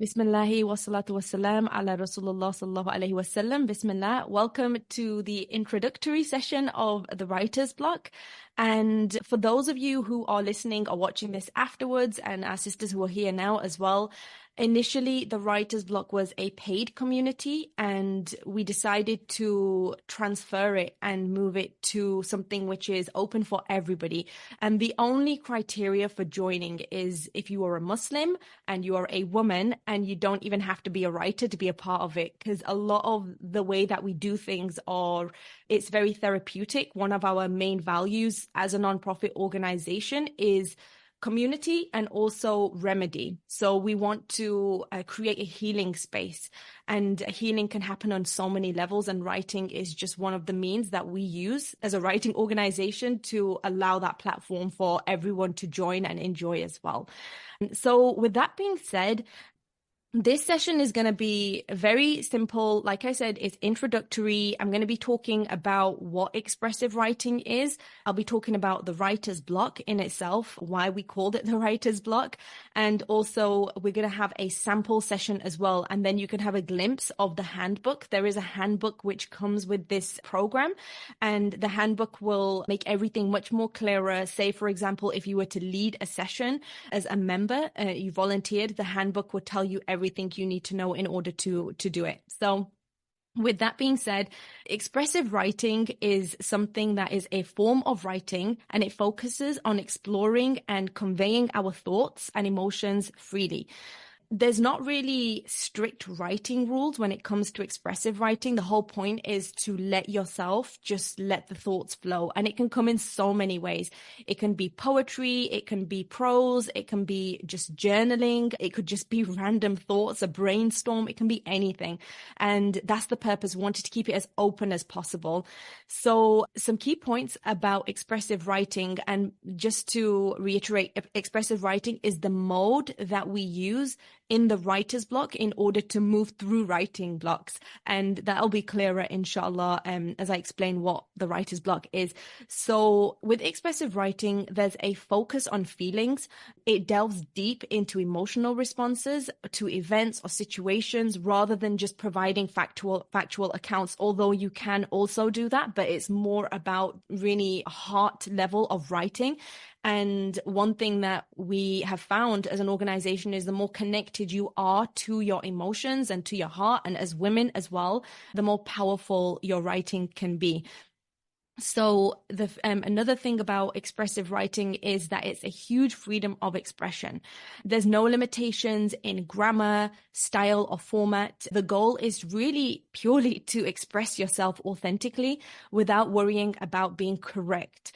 Bismillahi wa salatu wa salam ala Rasulullah sallallahu alayhi wa sallam. Bismillah. Welcome to the introductory session of the Writer's Block. And for those of you who are listening or watching this afterwards, and our sisters who are here now as well, initially the Writer's Block was a paid community, and we decided to transfer it and move it to something which is open for everybody. And the only criteria for joining is if you are a Muslim and you are a woman, and you don't even have to be a writer to be a part of it, because a lot of the way that we do things it's very therapeutic. One of our main values as a nonprofit organization is community and also remedy. So we want to create a healing space, and healing can happen on so many levels, and writing is just one of the means that we use as a writing organization to allow that platform for everyone to join and enjoy as well. So with that being said, this session is going to be very simple. Like I said, it's introductory. I'm going to be talking about what expressive writing is. I'll be talking about the writer's block in itself, why we called it the writer's block. And also we're going to have a sample session as well. And then you can have a glimpse of the handbook. There is a handbook which comes with this program, and the handbook will make everything much more clearer. Say, for example, if you were to lead a session as a member, you volunteered, the handbook will tell you everything you need to know in order to do it. So with that being said, expressive writing is something that is a form of writing, and it focuses on exploring and conveying our thoughts and emotions freely. There's not really strict writing rules when it comes to expressive writing. The whole point is to let yourself just let the thoughts flow. And it can come in so many ways. It can be poetry, it can be prose, it can be just journaling, it could just be random thoughts, a brainstorm, it can be anything. And that's the purpose. We wanted to keep it as open as possible. So some key points about expressive writing, and just to reiterate, expressive writing is the mode that we use in the writer's block in order to move through writing blocks. And that'll be clearer, inshallah, as I explain what the writer's block is. So with expressive writing, there's a focus on feelings. It delves deep into emotional responses to events or situations rather than just providing factual accounts, although you can also do that, but it's more about really heart level of writing. And one thing that we have found as an organization is the more connected you are to your emotions and to your heart, and as women as well, the more powerful your writing can be. So another thing about expressive writing is that it's a huge freedom of expression. There's no limitations in grammar, style, or format. The goal is really purely to express yourself authentically without worrying about being correct.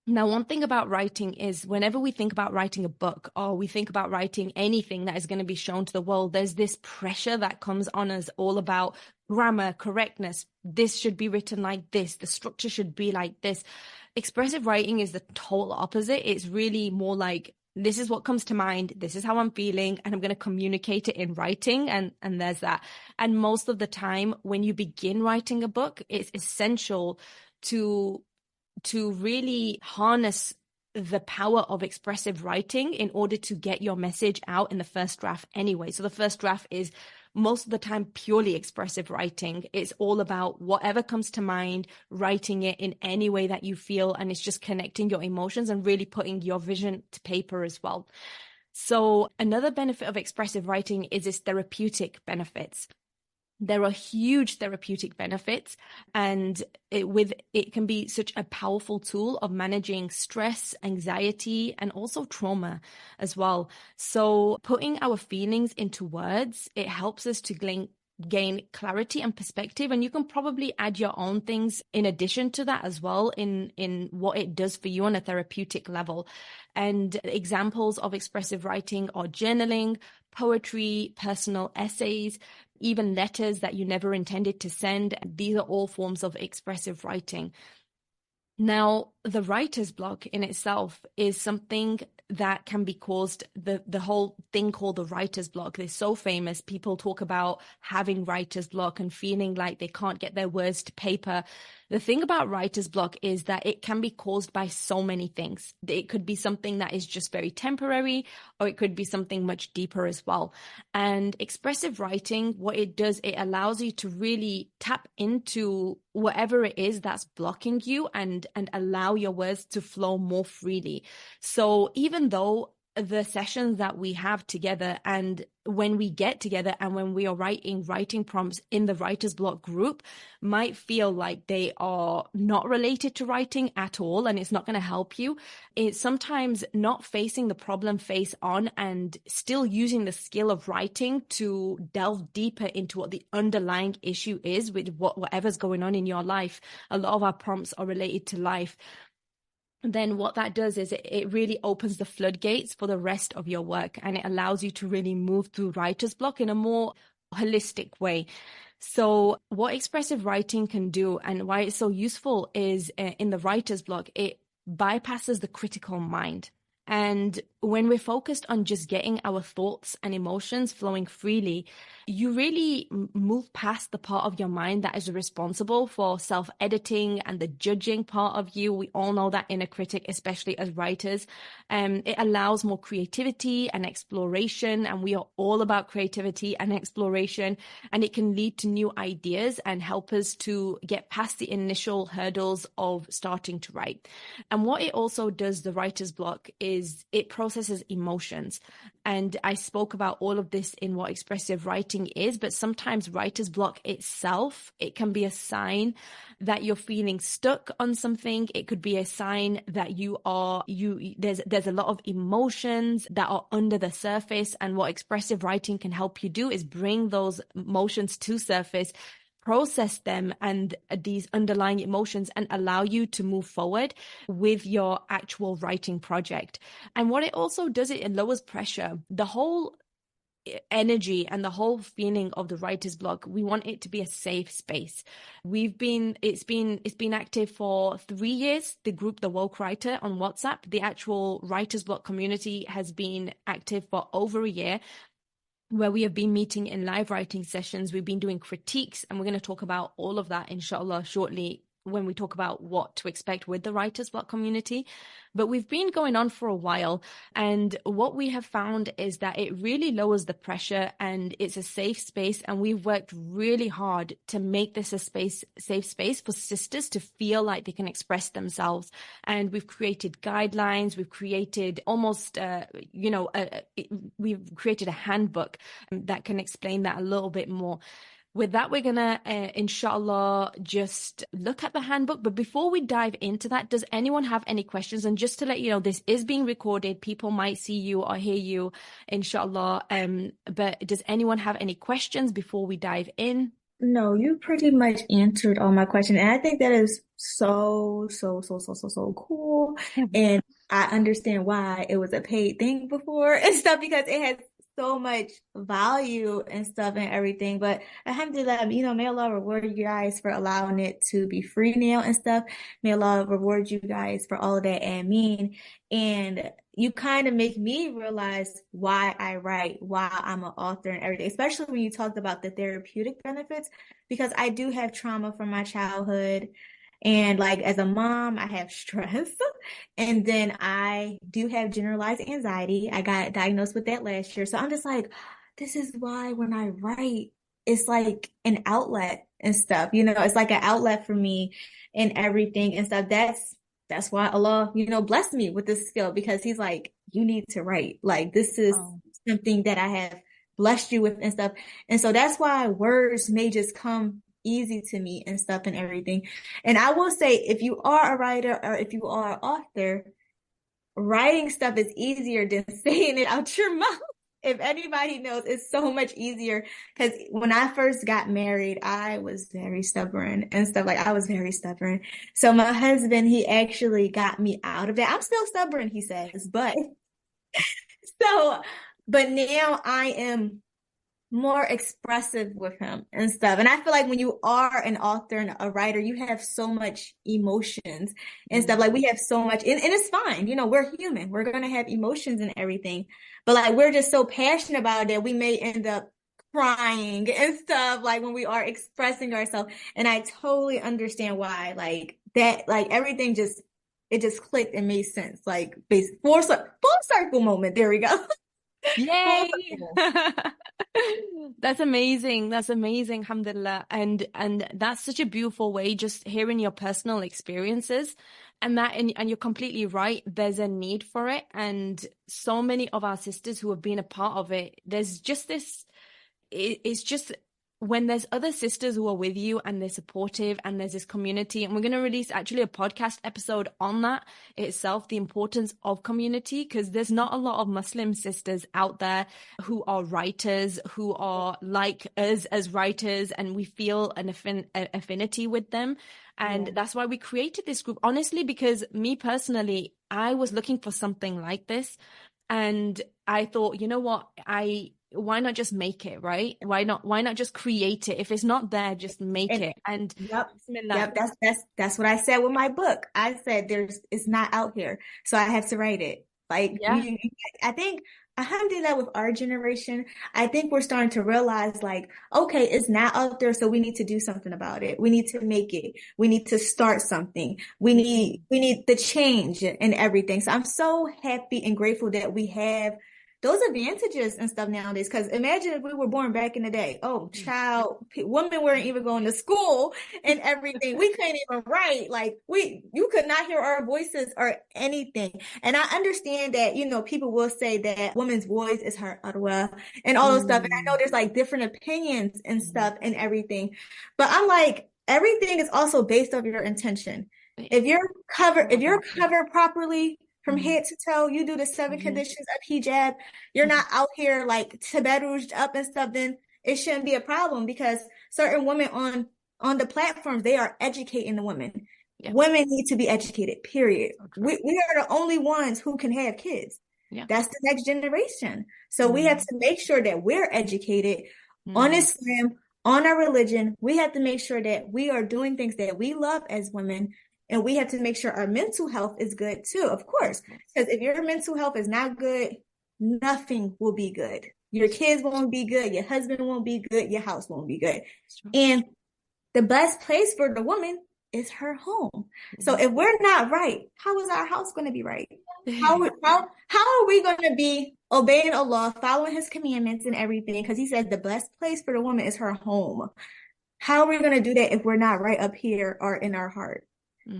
Now, one thing about writing is whenever we think about writing a book, or we think about writing anything that is going to be shown to the world, there's this pressure that comes on us all about grammar, correctness. This should be written like this. The structure should be like this. Expressive writing is the total opposite. It's really more like, this is what comes to mind. This is how I'm feeling, and I'm going to communicate it in writing. And there's that. And most of the time when you begin writing a book, it's essential to really harness the power of expressive writing in order to get your message out in the first draft anyway. So the first draft is most of the time purely expressive writing. It's all about whatever comes to mind, writing it in any way that you feel, and it's just connecting your emotions and really putting your vision to paper as well. So another benefit of expressive writing is its therapeutic benefits. There are huge therapeutic benefits, and it can be such a powerful tool of managing stress, anxiety, and also trauma as well. So putting our feelings into words, it helps us to gain clarity and perspective, and you can probably add your own things in addition to that as well in what it does for you on a therapeutic level. And examples of expressive writing are journaling, poetry, personal essays, even letters that you never intended to send. These are all forms of expressive writing. Now, the writer's block in itself is something that can be caused, the whole thing called the writer's block. They're so famous. People talk about having writer's block and feeling like they can't get their words to paper. The thing about writer's block is that it can be caused by so many things. It could be something that is just very temporary, or it could be something much deeper as well. And expressive writing, what it does, it allows you to really tap into whatever it is that's blocking you and allow your words to flow more freely. So even though the sessions that we have together, and when we get together and when we are writing prompts in the writer's block group, might feel like they are not related to writing at all, and it's not going to help you. It's sometimes not facing the problem face on and still using the skill of writing to delve deeper into what the underlying issue is with whatever's going on in your life. A lot of our prompts are related to life. Then what that does is it really opens the floodgates for the rest of your work, and it allows you to really move through writer's block in a more holistic way. So what expressive writing can do and why it's so useful is in the writer's block, it bypasses the critical mind. And when we're focused on just getting our thoughts and emotions flowing freely, you really move past the part of your mind that is responsible for self-editing and the judging part of you. We all know that inner critic, especially as writers. It allows more creativity and exploration, and we are all about creativity and exploration, and it can lead to new ideas and help us to get past the initial hurdles of starting to write. And what it also does, the writer's block, is it processes emotions. And I spoke about all of this in what expressive writing is, but sometimes writer's block itself, it can be a sign that you're feeling stuck on something. It could be a sign that there's a lot of emotions that are under the surface. And what expressive writing can help you do is bring those emotions to surface, process them and these underlying emotions, and allow you to move forward with your actual writing project. And what it also does, it lowers pressure. The whole energy and the whole feeling of the writer's block, we want it to be a safe space. It's been active for 3 years. The group, the Woke Writer on WhatsApp, the actual writer's block community has been active for over a year, where we have been meeting in live writing sessions. We've been doing critiques, and we're going to talk about all of that, inshallah, shortly when we talk about what to expect with the writer's block community. But we've been going on for a while, and what we have found is that it really lowers the pressure, and it's a safe space. And we've worked really hard to make this a safe space for sisters to feel like they can express themselves. And we've created guidelines. We've created we've created a handbook that can explain that a little bit more. With that, we're going to, inshallah, just look at the handbook. But before we dive into that, does anyone have any questions? And just to let you know, this is being recorded. People might see you or hear you, inshallah. But does anyone have any questions before we dive in? No, you pretty much answered all my questions. And I think that is so cool. And I understand why it was a paid thing before and stuff, because it has so much value and stuff and everything. But alhamdulillah, may Allah reward you guys for allowing it to be free now and stuff. May Allah reward you guys for all of that. Ameen. And you kind of make me realize why I write, why I'm an author and everything, especially when you talked about the therapeutic benefits, because I do have trauma from my childhood. And like as a mom, I have stress. And then I do have generalized anxiety. I got diagnosed with that last year. So I'm just like, this is why when I write, it's like an outlet and stuff. It's like an outlet for me and everything and stuff. That's why Allah, blessed me with this skill, because he's like, you need to write. Like, this is something that I have blessed you with and stuff. And so that's why words may just come easy to me and stuff and everything. And I will say, if you are a writer or if you are an author, writing stuff is easier than saying it out your mouth. If anybody knows, it's so much easier, because when I first got married, I was very stubborn and stuff. Like, I was very stubborn. So my husband, he actually got me out of that. I'm still stubborn, he says, but now I am more expressive with him and stuff. And I feel like when you are an author and a writer, you have so much emotions and stuff. Like we have so much, and it's fine. You know, we're human. We're going to have emotions and everything. But like we're just so passionate about it that we may end up crying and stuff like when we are expressing ourselves. And I totally understand why like that, like everything just, it just clicked and made sense. Like full circle moment. There we go. Full Yay! circle. That's amazing. That's amazing, alhamdulillah. And that's such a beautiful way, just hearing your personal experiences. And you're completely right. There's a need for it. And so many of our sisters who have been a part of it, there's just this, it's just when there's other sisters who are with you and they're supportive and there's this community, and we're going to release actually a podcast episode on that itself, the importance of community, because there's not a lot of Muslim sisters out there who are writers, who are like us as writers, and we feel an affinity with them. And that's why we created this group, honestly, because me personally, I was looking for something like this. And I thought, you know what, why not just make it, right? Why not just create it? If it's not there, just make it. And yep, bismillah. that's what I said with my book. I said it's not out here, so I have to write it. Like Yeah. I think alhamdulillah with our generation, I think we're starting to realize like, okay, it's not out there, so we need to do something about it. We need to make it. We need to start something. We need the change and everything. So I'm so happy and grateful that we have those advantages and stuff nowadays. Because imagine if we were born back in the day. Oh, child, women weren't even going to school and everything. We couldn't even write. Like you could not hear our voices or anything. And I understand that, you know, people will say that woman's voice is her arwa and all those stuff. And I know there's like different opinions and stuff and everything. But I'm like, everything is also based on your intention. If you're covered properly, from head to toe, you do the 7 conditions of hijab. You're not out here like tabarrujed up and stuff. Then it shouldn't be a problem because certain women on the platforms, they are educating the women. Yeah. Women need to be educated, period. We are the only ones who can have kids. Yeah. That's the next generation. So we have to make sure that we're educated on Islam, on our religion. We have to make sure that we are doing things that we love as women. And we have to make sure our mental health is good too, of course. Because if your mental health is not good, nothing will be good. Your kids won't be good. Your husband won't be good. Your house won't be good. And the best place for the woman is her home. So if we're not right, how is our house going to be right? How are we going to be obeying Allah, following his commandments and everything? Because he says the best place for the woman is her home. How are we going to do that if we're not right up here or in our heart?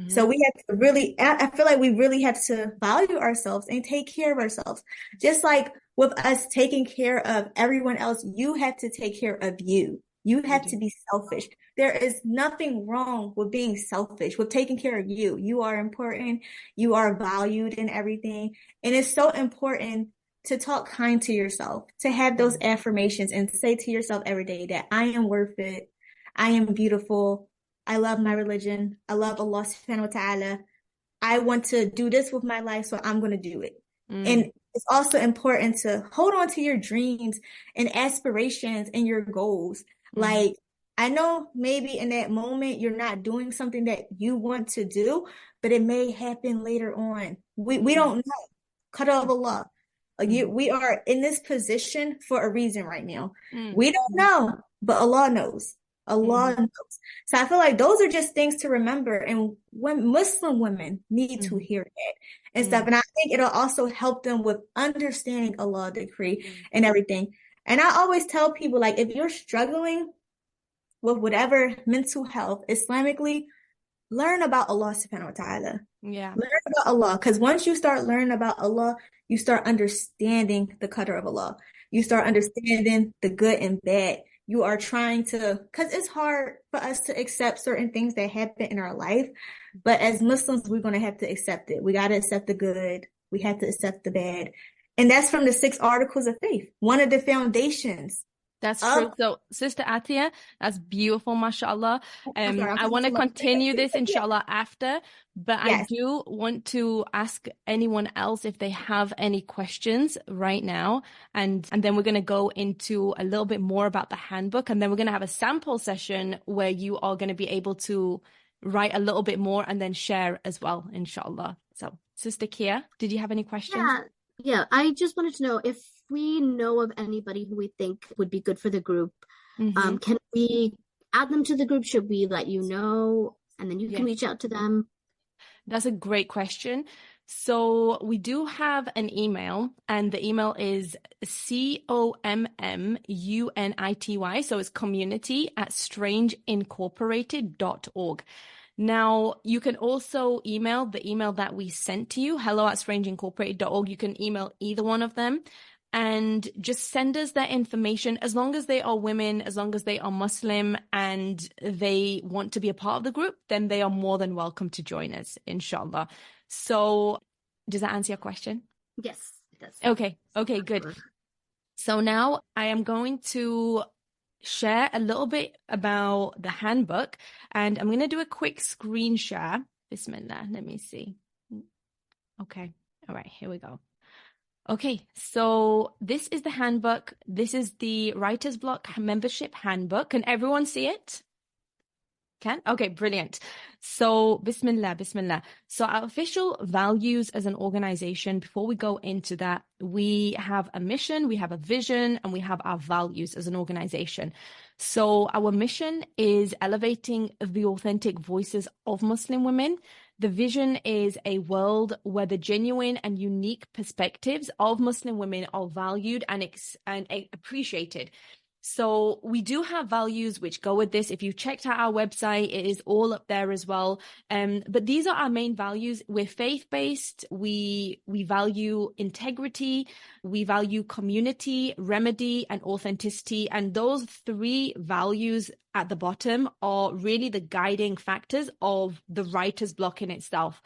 So we have to really, I feel like we really have to value ourselves and take care of ourselves. Just like with us taking care of everyone else, you have to take care of you. You have to be selfish. There is nothing wrong with being selfish, with taking care of you. You are important. You are valued in everything. And it's so important to talk kind to yourself, to have those affirmations and say to yourself every day that I am worth it. I am beautiful. I love my religion. I love Allah subhanahu wa ta'ala. I want to do this with my life, so I'm going to do it. And it's also important to hold on to your dreams and aspirations and your goals. Like, I know maybe in that moment you're not doing something that you want to do, but it may happen later on. We don't know. Qadar of Allah. We are in this position for a reason right now. We don't know, but Allah knows. Allah knows. So I feel like those are just things to remember. And when Muslim women need to hear that and stuff. And I think it'll also help them with understanding Allah's decree and everything. And I always tell people, like, if you're struggling with whatever mental health Islamically, learn about Allah subhanahu wa ta'ala. Yeah. Learn about Allah. Because once you start learning about Allah, you start understanding the qadr of Allah. You start understanding the good and bad. You are trying to, because it's hard for us to accept certain things that happen in our life. But as Muslims, we're going to have to accept it. We got to accept the good. We have to accept the bad. And that's from the 6 articles of faith. One of the foundations That's true. So, Sister Atia, that's beautiful, mashallah. I'm sorry, I want to continue this, inshallah, after, but I Yes. do want to ask anyone else if they have any questions right now. And then we're going to go into a little bit more about the handbook. And then we're going to have a sample session where you are going to be able to write a little bit more and then share as well, inshallah. So, Sister Kia, did you have any questions? Yeah. I just wanted to know if we know of anybody who we think would be good for the group. Can we add them to the group? Should we let you know and then you can reach out to them? That's a great question. So we do have an email, and the email is COMMUNITY. So it's community@strangeincorporated.org. Now, you can also email the email that we sent to you, hello@strangeincorporated.org. You can email either one of them and just send us their information. As long as they are women, as long as they are Muslim and they want to be a part of the group, then they are more than welcome to join us, inshallah. So does that answer your question? Yes, it does. Okay, good. So now I am going to share a little bit about the handbook, and I'm going to do a quick screen share. Bismillah, let me see. Okay, all right, here we go. Okay, so this is the handbook. This is the Writer's Block membership handbook. Can everyone see it? Can? Okay, brilliant. So, Bismillah. So our official values as an organization, before we go into that, we have a mission, we have a vision, and we have our values as an organization. So our mission is elevating the authentic voices of Muslim women. The vision is a world where the genuine and unique perspectives of Muslim women are valued and appreciated. So we do have values which go with this. If you checked out our website, it is all up there as well. But these are our main values. We're faith-based. We value integrity. We value community, remedy, and authenticity. And those three values at the bottom are really the guiding factors of the Writer's Block in itself.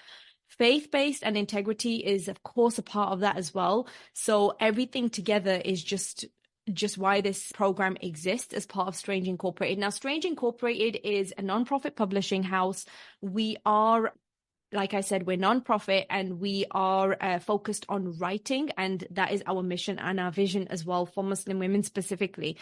Faith-based and integrity is, of course, a part of that as well. So everything together is just why this program exists as part of Strange Incorporated. Now, Strange Incorporated is a nonprofit publishing house. We are, like I said, we're nonprofit and we are focused on writing, and that is our mission and our vision as well for Muslim women specifically.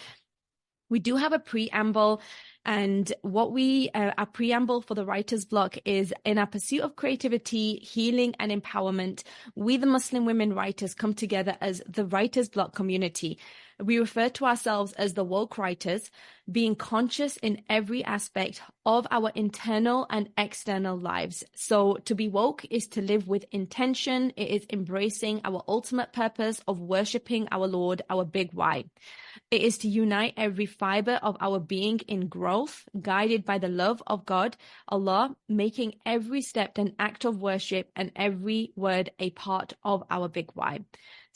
We do have a preamble, and our preamble for the Writer's Block is: in our pursuit of creativity, healing, and empowerment, we, the Muslim women writers, come together as the Writer's Block community. We refer to ourselves as the woke writers, being conscious in every aspect of our internal and external lives. So to be woke is to live with intention. It is embracing our ultimate purpose of worshiping our Lord, our big why. It is to unite every fiber of our being in growth, guided by the love of God, Allah, making every step an act of worship and every word a part of our big why.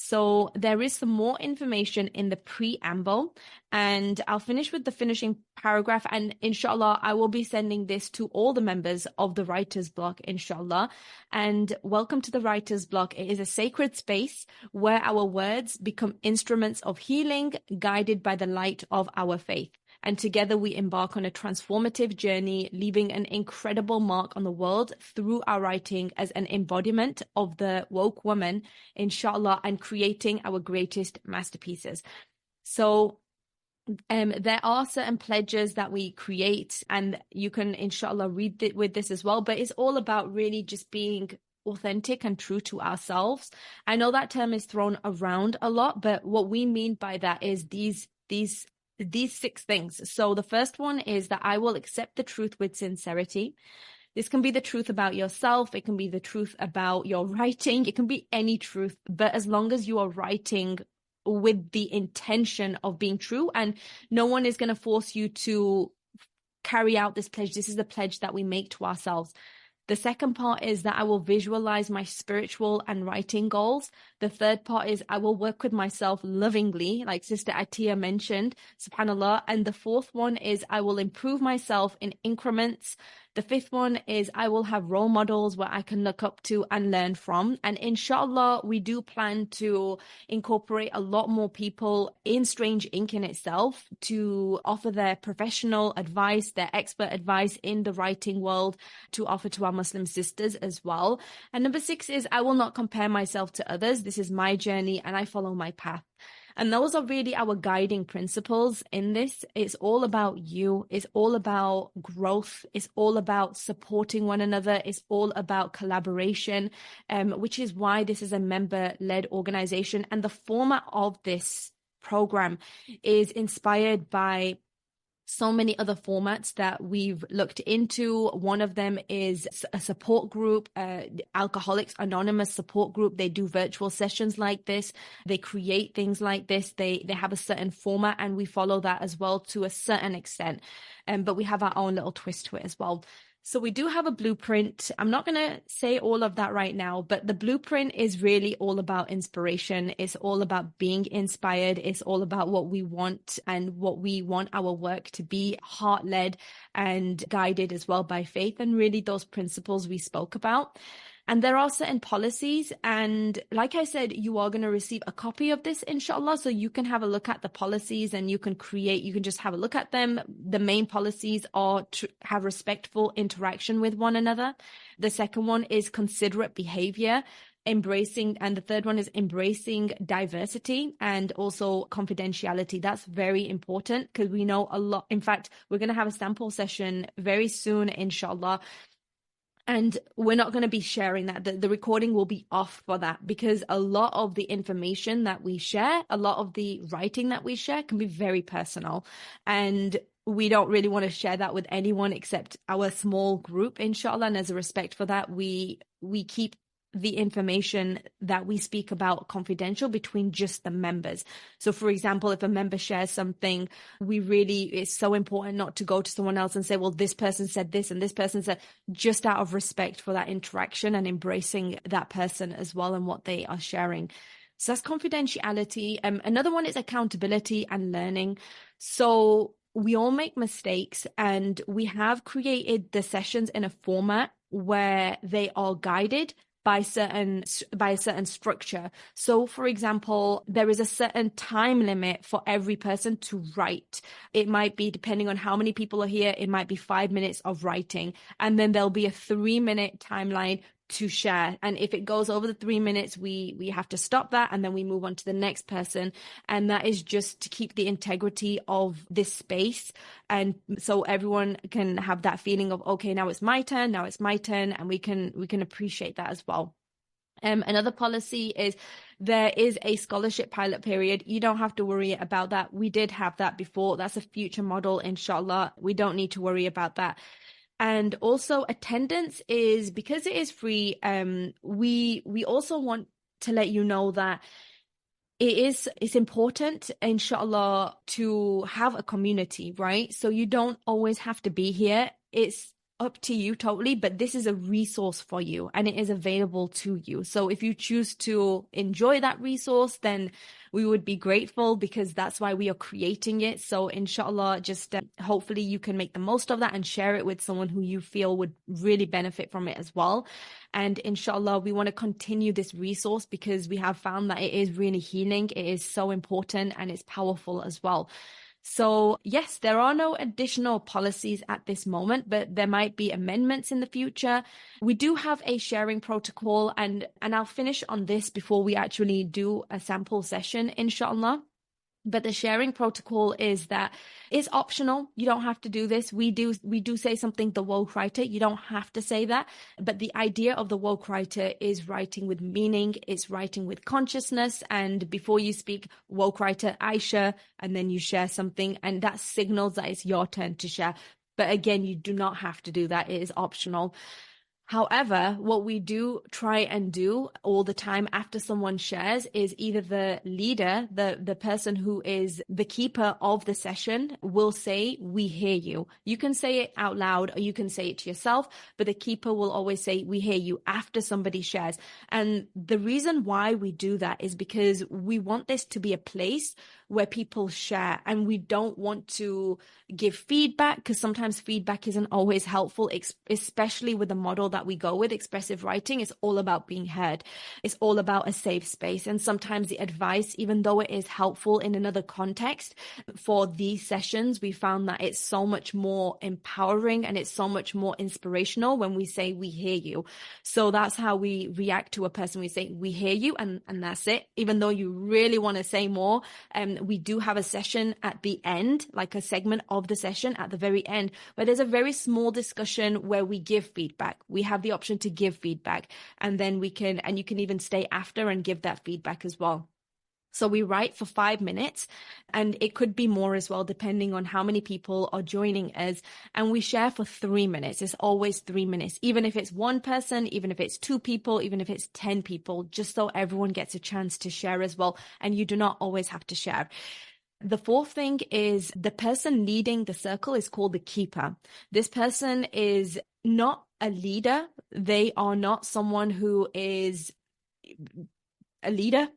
So there is some more information in the preamble, and I'll finish with the finishing paragraph, and inshallah, I will be sending this to all the members of the Writer's Block, inshallah. And welcome to the Writer's Block. It is a sacred space where our words become instruments of healing, guided by the light of our faith. And together we embark on a transformative journey, leaving an incredible mark on the world through our writing as an embodiment of the woke woman, inshallah, and creating our greatest masterpieces. So there are certain pledges that we create, and you can, inshallah, read it with this as well. But it's all about really just being authentic and true to ourselves. I know that term is thrown around a lot, but what we mean by that is these 6 things. So the first one is that I will accept the truth with sincerity. This can be the truth about yourself. It can be the truth about your writing. It can be any truth, but as long as you are writing with the intention of being true, and no one is going to force you to carry out this pledge. This is the pledge that we make to ourselves. The second part is that I will visualize my spiritual and writing goals. The third part is I will work with myself lovingly, like Sister Atia mentioned, subhanAllah. And the fourth one is I will improve myself in increments. The fifth one is I will have role models where I can look up to and learn from. And inshallah, we do plan to incorporate a lot more people in Strange Ink in itself to offer their professional advice, their expert advice in the writing world to offer to our Muslim sisters as well. And number 6 is I will not compare myself to others. This is my journey and I follow my path. And those are really our guiding principles in this. It's all about you. It's all about growth. It's all about supporting one another. It's all about collaboration, which is why this is a member-led organization. And the format of this program is inspired by so many other formats that we've looked into. One of them is a support group, Alcoholics Anonymous support group. They do virtual sessions like this. They create things like this. They have a certain format and we follow that as well to a certain extent. But we have our own little twist to it as well. So we do have a blueprint. I'm not going to say all of that right now, but the blueprint is really all about inspiration. It's all about being inspired. It's all about what we want and what we want our work to be, heart-led and guided as well by faith and really those principles we spoke about. And there are certain policies. And like I said, you are going to receive a copy of this, inshallah. So you can have a look at the policies and you can just have a look at them. The main policies are to have respectful interaction with one another. The second one is considerate behavior. And the third one is embracing diversity and also confidentiality. That's very important because we know a lot. In fact, we're going to have a sample session very soon, inshallah. And we're not going to be sharing that. The recording will be off for that because a lot of the information that we share, a lot of the writing that we share can be very personal. And we don't really want to share that with anyone except our small group, inshallah. And as a respect for that, we keep the information that we speak about confidential between just the members. So for example, if a member shares something, it's so important not to go to someone else and say, well, this person said this and this person said, just out of respect for that interaction and embracing that person as well and what they are sharing. So that's confidentiality. Another one is accountability and learning. So we all make mistakes and we have created the sessions in a format where they are guided by a certain structure. So for example, there is a certain time limit for every person to write. It might be, depending on how many people are here, it might be 5 minutes of writing. And then there'll be a 3-minute timeline to share. And if it goes over the 3 minutes, we have to stop that and then we move on to the next person. And that is just to keep the integrity of this space. And so everyone can have that feeling of, okay, now it's my turn, and we can appreciate that as well. Another policy is there is a scholarship pilot period. You don't have to worry about that. We did have that before. That's a future model, inshallah. We don't need to worry about that. And also attendance is, because it is free, we also want to let you know that it's important, inshallah, to have a community, right? So you don't always have to be here. It's up to you totally, but this is a resource for you and it is available to you. So if you choose to enjoy that resource, then we would be grateful because that's why we are creating it. So inshallah, just hopefully you can make the most of that and share it with someone who you feel would really benefit from it as well. And inshallah, we want to continue this resource because we have found that it is really healing. It is so important and it's powerful as well. So yes, there are no additional policies at this moment, but there might be amendments in the future. We do have a sharing protocol and I'll finish on this before we actually do a sample session, inshallah. But the sharing protocol is that it's optional. You don't have to do this. We do say something, the woke writer. You don't have to say that. But the idea of the woke writer is writing with meaning. It's writing with consciousness. And before you speak, woke writer Aisha, and then you share something, and that signals that it's your turn to share. But again, you do not have to do that. It is optional. However, what we do try and do all the time after someone shares is either the leader, the person who is the keeper of the session will say, we hear you. You can say it out loud or you can say it to yourself, but the keeper will always say, we hear you after somebody shares. And the reason why we do that is because we want this to be a place where people share, and we don't want to give feedback because sometimes feedback isn't always helpful, especially with the model that we go with, expressive writing. It's all about being heard. It's all about a safe space. And sometimes the advice, even though it is helpful in another context, for these sessions, we found that it's so much more empowering and it's so much more inspirational when we say, we hear you. So that's how we react to a person. We say, we hear you, and that's it. Even though you really want to say more, we do have a session at the end, like a segment of the session at the very end, where there's a very small discussion where we give feedback. We have the option to give feedback, and then you can even stay after and give that feedback as well. So we write for 5 minutes, and it could be more as well, depending on how many people are joining us. And we share for 3 minutes. It's always 3 minutes, even if it's one person, even if it's 2 people, even if it's 10 people, just so everyone gets a chance to share as well. And you do not always have to share. The fourth thing is the person leading the circle is called the keeper. This person is not a leader. They are not someone who is a leader.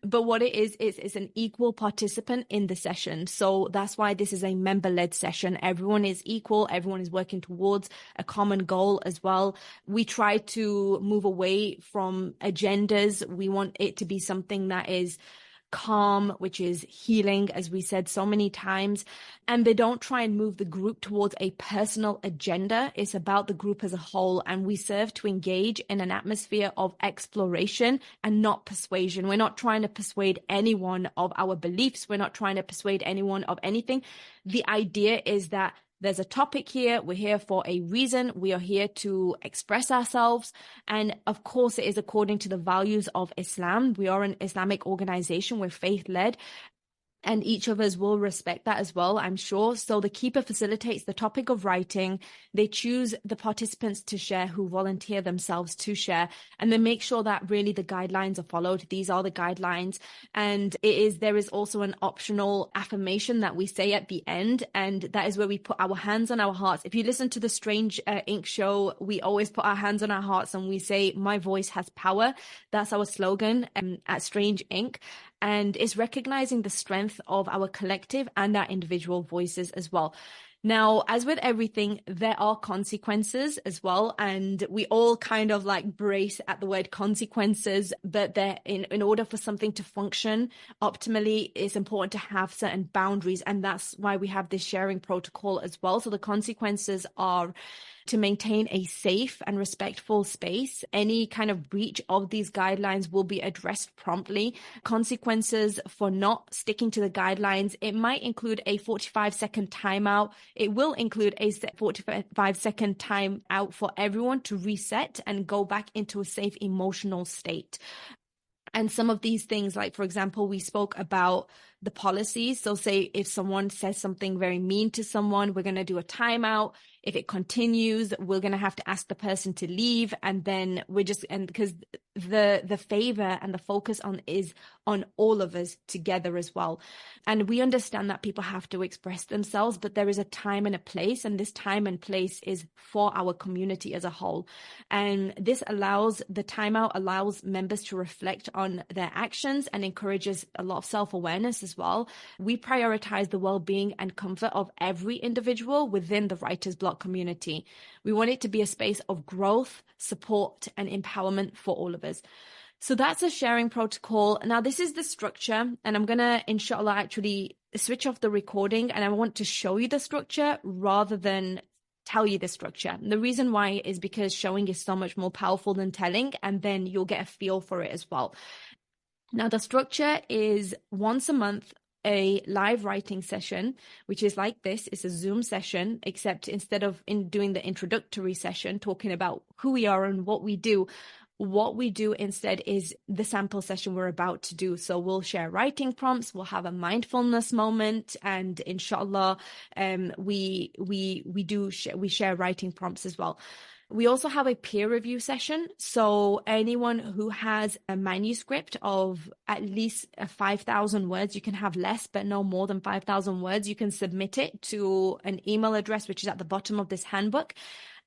But what it is an equal participant in the session. So that's why this is a member-led session. Everyone is equal. Everyone is working towards a common goal as well. We try to move away from agendas. We want it to be something that is calm, which is healing, as we said so many times. And they don't try and move the group towards a personal agenda. It's about the group as a whole. And we serve to engage in an atmosphere of exploration and not persuasion. We're not trying to persuade anyone of our beliefs. We're not trying to persuade anyone of anything. The idea is that there's a topic here. We're here for a reason. We are here to express ourselves. And of course, it is according to the values of Islam. We are an Islamic organization. We're faith-led. And each of us will respect that as well, I'm sure. So the keeper facilitates the topic of writing. They choose the participants to share who volunteer themselves to share, and they make sure that really the guidelines are followed. These are the guidelines. And there is also an optional affirmation that we say at the end. And that is where we put our hands on our hearts. If you listen to the Strange Ink show, we always put our hands on our hearts and we say, my voice has power. That's our slogan at Strange Ink. And it's recognizing the strength of our collective and our individual voices as well. Now, as with everything, there are consequences as well. And we all kind of like brace at the word consequences, but in order for something to function optimally, it's important to have certain boundaries. And that's why we have this sharing protocol as well. So the consequences are to maintain a safe and respectful space. Any kind of breach of these guidelines will be addressed promptly. Consequences for not sticking to the guidelines, it might include a 45-second timeout. It will include a 45-second timeout for everyone to reset and go back into a safe emotional state. And some of these things, like, for example, we spoke about the policies. So say if someone says something very mean to someone, we're going to do a timeout. If it continues, we're going to have to ask the person to leave. And then because the favor and the focus is on all of us together as well. And we understand that people have to express themselves, but there is a time and a place, and this time and place is for our community as a whole. And the timeout allows members to reflect on their actions and encourages a lot of self-awareness as well. We prioritize the well-being and comfort of every individual within the Writer's Block community. We want it to be a space of growth, support, and empowerment for all of us. So that's a sharing protocol. Now, this is the structure, and I'm going to, inshallah, actually switch off the recording, and I want to show you the structure rather than tell you the structure. And the reason why is because showing is so much more powerful than telling, and then you'll get a feel for it as well. Now, the structure is once a month, a live writing session, which is like this. It's a Zoom session, except instead of doing the introductory session, talking about who we are and what we do instead is the sample session we're about to do. So we'll share writing prompts, we'll have a mindfulness moment, and inshallah, we share writing prompts as well. We also have a peer review session. So anyone who has a manuscript of at least 5,000 words, you can have less, but no more than 5,000 words, you can submit it to an email address, which is at the bottom of this handbook.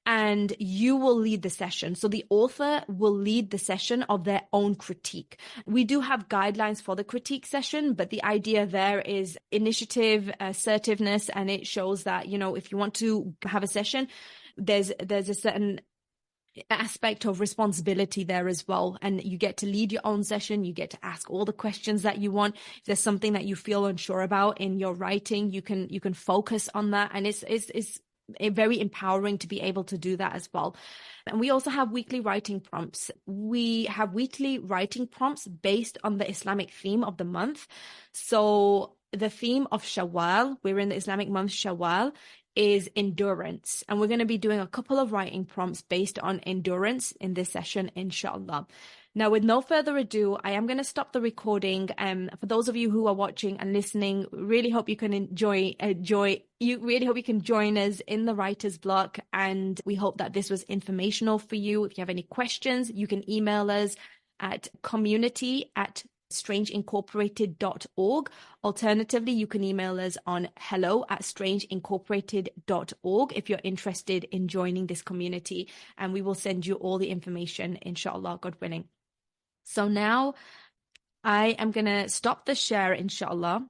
and you will lead the session. So the author will lead the session of their own critique. We do have guidelines for the critique session, but the idea there is initiative, assertiveness, and it shows that, you know, if you want to have a session, there's a certain aspect of responsibility there as well, and you get to lead your own session. You get to ask all the questions that you want. If there's something that you feel unsure about in your writing, you can focus on that, and it's very empowering to be able to do that as well. And we also have weekly writing prompts. We have weekly writing prompts based on the Islamic theme of the month. So the theme of Shawwal, we're in the Islamic month Shawwal, is endurance. And we're going to be doing a couple of writing prompts based on endurance in this session, inshallah. Now, with no further ado, I am going to stop the recording. For those of you who are watching and listening, really hope you can really hope you can join us in the writer's block. And we hope that this was informational for you. If you have any questions, you can email us at community@strangeincorporated.org. Alternatively, you can email us on hello@strangeincorporated.org if you're interested in joining this community, and we will send you all the information, inshallah, God willing. So now I am going to stop the share, inshallah,